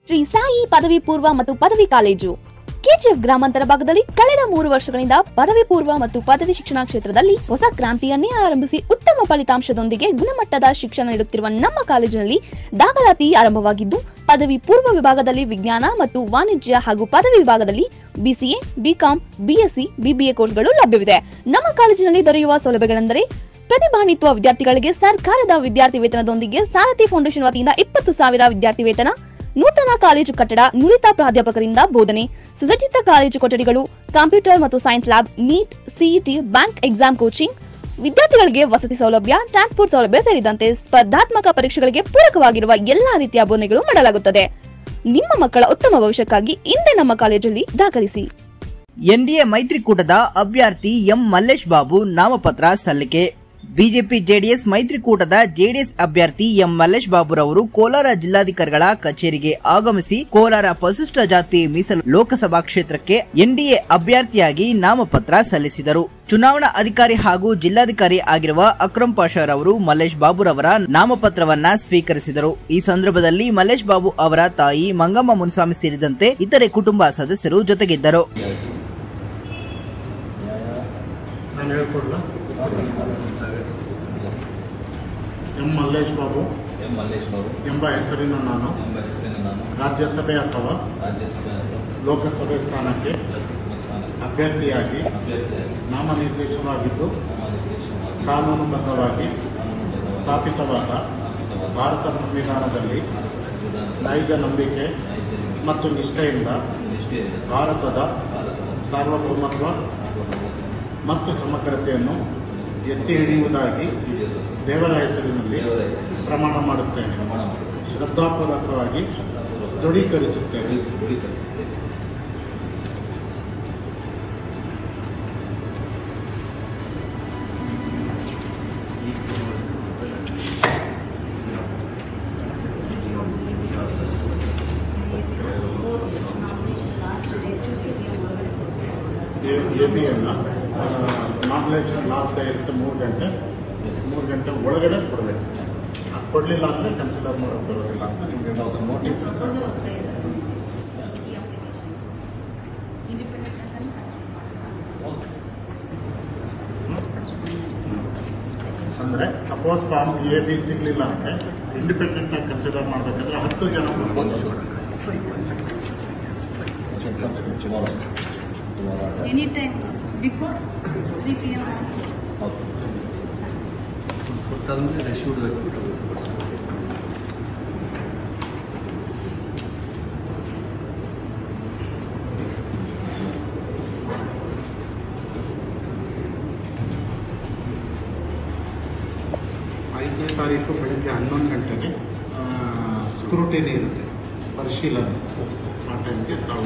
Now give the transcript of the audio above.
ಶ್ರೀ ಸಾಯಿ ಪದವಿ ಪೂರ್ವ ಮತ್ತು ಪದವಿ ಕಾಲೇಜು ಕೆಜಿಎಫ್ ಗ್ರಾಮಾಂತರ ಭಾಗದಲ್ಲಿ ಕಳೆದ 3 ವರ್ಷಗಳಿಂದ ಪದವಿ ಪೂರ್ವ ಮತ್ತು ಪದವಿ ಶಿಕ್ಷಣ ಕ್ಷೇತ್ರದಲ್ಲಿ ಹೊಸ ಕ್ರಾಂತಿಯನ್ನೇ ಆರಂಭಿಸಿ ಉತ್ತಮ ಫಲಿತಾಂಶದೊಂದಿಗೆ ಗುಣಮಟ್ಟದ ಶಿಕ್ಷಣ ನೀಡುತ್ತಿರುವ ನಮ್ಮ ಕಾಲೇಜಿನಲ್ಲಿ ದಾಖಲಾತಿ ಆರಂಭವಾಗಿದ್ದು, ಪದವಿ ಪೂರ್ವ ವಿಭಾಗದಲ್ಲಿ ವಿಜ್ಞಾನ ಮತ್ತು ವಾಣಿಜ್ಯ ಹಾಗೂ ಪದವಿ ವಿಭಾಗದಲ್ಲಿ ಬಿಸಿಎ, ಬಿಕಾಂ, ಬಿಎಸ್ಸಿ, ಬಿಬಿಎ ಕೋರ್ಸ್ಗಳು ಲಭ್ಯವಿದೆ. ನಮ್ಮ ಕಾಲೇಜಿನಲ್ಲಿ ದೊರೆಯುವ ಸೌಲಭ್ಯಗಳೆಂದರೆ ಪ್ರತಿಭಾನ್ವಿತ ವಿದ್ಯಾರ್ಥಿಗಳಿಗೆ ಸರ್ಕಾರದ ವಿದ್ಯಾರ್ಥಿ ವೇತನದೊಂದಿಗೆ ಸಾರಥಿ ಫೌಂಡೇಶನ್ ವತಿಯಿಂದ 20,000 ವಿದ್ಯಾರ್ಥಿ ವೇತನ, ನೂತನ ಕಾಲೇಜು ಕಟ್ಟಡ, ನುರಿತ ಪ್ರಾಧ್ಯಾಪಕರಿಂದ ಬೋಧನೆ, ಸುಸಜ್ಜಿತ ಕಾಲೇಜು ಕೊಠಡಿಗಳು, ಕಂಪ್ಯೂಟರ್ ಮತ್ತು science lab, NEET, CET, bank exam coaching, ವಿದ್ಯಾರ್ಥಿಗಳಿಗೆ ವಸತಿ ಸೌಲಭ್ಯ, ಟ್ರಾನ್ಸ್ಪೋರ್ಟ್ ಸೌಲಭ್ಯ ಸೇರಿದಂತೆ ಸ್ಪರ್ಧಾತ್ಮಕ ಪರೀಕ್ಷೆಗಳಿಗೆ ಪೂರಕವಾಗಿರುವ ಎಲ್ಲಾ ರೀತಿಯ ಬೋಧನೆಗಳು ಮಾಡಲಾಗುತ್ತದೆ. ನಿಮ್ಮ ಮಕ್ಕಳ ಉತ್ತಮ ಭವಿಷ್ಯಕ್ಕಾಗಿ ಇಂದೇ ನಮ್ಮ ಕಾಲೇಜಲ್ಲಿ ದಾಖಲಿಸಿ. ಎನ್ಡಿಎ ಮೈತ್ರಿಕೂಟದ ಅಭ್ಯರ್ಥಿ ಎಂ ಮಲ್ಲೇಶ್ ಬಾಬು ನಾಮಪತ್ರ ಸಲ್ಲಿಕೆ. ಬಿಜೆಪಿ ಜೆಡಿಎಸ್ ಮೈತ್ರಿಕೂಟದ ಜೆಡಿಎಸ್ ಅಭ್ಯರ್ಥಿ ಎಂ ಮಲ್ಲೇಶ್ ಬಾಬುರವರು ಕೋಲಾರ ಜಿಲ್ಲಾಧಿಕಾರಿಗಳ ಕಚೇರಿಗೆ ಆಗಮಿಸಿ ಕೋಲಾರ ಪರಿಶಿಷ್ಟ ಜಾತಿ ಮೀಸಲು ಲೋಕಸಭಾ ಕ್ಷೇತ್ರಕ್ಕೆ ಎನ್ಡಿಎ ಅಭ್ಯರ್ಥಿಯಾಗಿ ನಾಮಪತ್ರ ಸಲ್ಲಿಸಿದರು. ಚುನಾವಣಾ ಅಧಿಕಾರಿ ಹಾಗೂ ಜಿಲ್ಲಾಧಿಕಾರಿ ಆಗಿರುವ ಅಕ್ರಮ್ ಪಾಷಾರವರು ಮಲ್ಲೇಶ್ ಬಾಬುರವರ ನಾಮಪತ್ರವನ್ನ ಸ್ವೀಕರಿಸಿದರು. ಈ ಸಂದರ್ಭದಲ್ಲಿ ಮಲ್ಲೇಶ್ ಬಾಬು ಅವರ ತಾಯಿ ಮಂಗಮ್ಮ ಮುನಿಸ್ವಾಮಿ ಸೇರಿದಂತೆ ಇತರೆ ಕುಟುಂಬ ಸದಸ್ಯರು ಜೊತೆಗಿದ್ದರು. ಎಂ ಮಲ್ಲೇಶ್ ಬಾಬು ಎಂಬ ಹೆಸರಿನ ನಾನು ರಾಜ್ಯಸಭೆ ಅಥವಾ ಲೋಕಸಭೆ ಸ್ಥಾನಕ್ಕೆ ಅಭ್ಯರ್ಥಿಯಾಗಿ ನಾಮನಿರ್ದೇಶನವಾಗಿದ್ದು, ಕಾನೂನುಬದ್ಧವಾಗಿ ಸ್ಥಾಪಿತವಾದ ಭಾರತ ಸಂವಿಧಾನದಲ್ಲಿ ನೈಜ ನಂಬಿಕೆ ಮತ್ತು ನಿಷ್ಠೆಯಿಂದ ಭಾರತದ ಸಾರ್ವಭೌಮತ್ವ ಮತ್ತು ಸಮಗ್ರತೆಯನ್ನು ಎತ್ತಿ ಹಿಡಿಯುವುದಾಗಿ ದೇವರ ಹೆಸರಿನಲ್ಲಿ ಪ್ರಮಾಣ ಮಾಡುತ್ತೇನೆ. ಶ್ರದ್ಧಾಪೂರ್ವಕವಾಗಿ ದೃಢೀಕರಿಸುತ್ತೇನೆ. ಎಬಿಎನ್ನ ನಾಮಿನೇಷನ್ ಲಾಸ್ಟ್ ಡೇ ಇರುತ್ತೆ 3 ಗಂಟೆ ಒಳಗಡೆ ಕೊಡಬೇಕು. ಅದು ಕೊಡಲಿಲ್ಲ ಅಂದರೆ ಕನ್ಸಿಡರ್ ಮಾಡೋಕ್ಕೆ ಬರೋದಿಲ್ಲ ಅಂತ ನಿಮಗೆ ನೋಟಿಸ್ ಅಂದರೆ ಸಪೋಸ್ ಫಾರ್ಮ್ ಎ ಬಿ ಸಿಗಲಿಲ್ಲ ಅಂದರೆ ಇಂಡಿಪೆಂಡೆಂಟಾಗಿ ಕನ್ಸಿಡರ್ ಮಾಡಬೇಕಂದ್ರೆ 10 ಜನ propose Any time before 3 p.m. ಐದನೇ ತಾರೀಕು ಬೆಳಗ್ಗೆ 11 ಗಂಟೆಗೆ ಸ್ಕ್ರೂಟಿನಿ ಇರುತ್ತೆ, ಪರಿಶೀಲನೆ. ಆ ಟೈಮ್ಗೆ ತಾವು